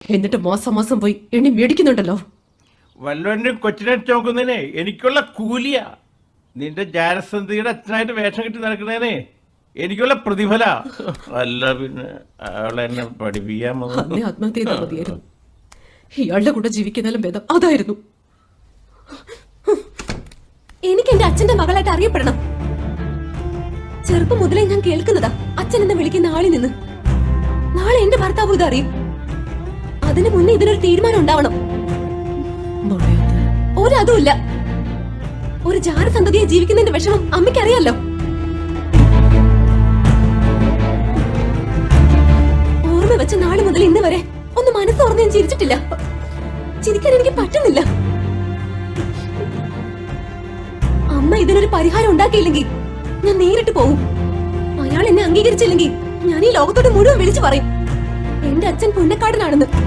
എന്നിട്ട് മാസം മാസം പോയി എണ്ണി മേടിക്കുന്നുണ്ടല്ലോ. വല്ലവന്റെ കൊച്ചിനെ നോക്കുന്നതിനെ എനിക്കുള്ള കൂലിയാ. നിന്റെ ജാരസന്ധിയുടെ അച്ഛനായിട്ട് വേഷം കെട്ടി നടക്കുന്നതിനെ എനിക്കുള്ള പ്രതിഫല. അല്ല പിന്നെ അവളെ എന്നെ പഠിപ്പിക്കാൻ അന്നേ ആത്മഹത്യ ചെയ്താൽ മതിയായിരുന്നു. ഇയാളുടെ കൂടെ ജീവിക്കുന്നതിലും ഭേദം അതായിരുന്നു. എനിക്ക് എന്റെ അച്ഛന്റെ മകളായിട്ട് അറിയപ്പെടണം. ചെറുപ്പം മുതലേ ഞാൻ കേൾക്കുന്നതാ അച്ഛൻ എന്ന് വിളിക്കുന്ന ആളിൽ നിന്ന്. നാളെ എന്റെ ഭർത്താവ് ഇത് അറിയും. അതിനു മുന്നേ ഇതിനൊരു തീരുമാനം ഉണ്ടാവണം. ഒരതുമില്ല. ഒരു ജാരസന്തതിയെ ജീവിക്കുന്നതിന്റെ വിഷമം അമ്മയ്ക്കറിയാലോ. ഓർമ്മ വെച്ച നാളെ മുതൽ ഇന്ന് വരെ ഒന്ന് മനസ്സോർന്ന് ഞാൻ ചിരിച്ചിട്ടില്ല. ചിരിക്കാൻ എനിക്ക് പറ്റുന്നില്ല. അമ്മ ഇതിനൊരു പരിഹാരം ഉണ്ടാക്കിയില്ലെങ്കിൽ ഞാൻ നേരിട്ട് പോവും. അയാൾ എന്നെ അംഗീകരിച്ചില്ലെങ്കിൽ ഞാൻ ഈ ലോകത്തോട് മുഴുവൻ വിളിച്ചു പറയും എന്റെ അച്ഛൻ പുന്നക്കാടനാണെന്ന്.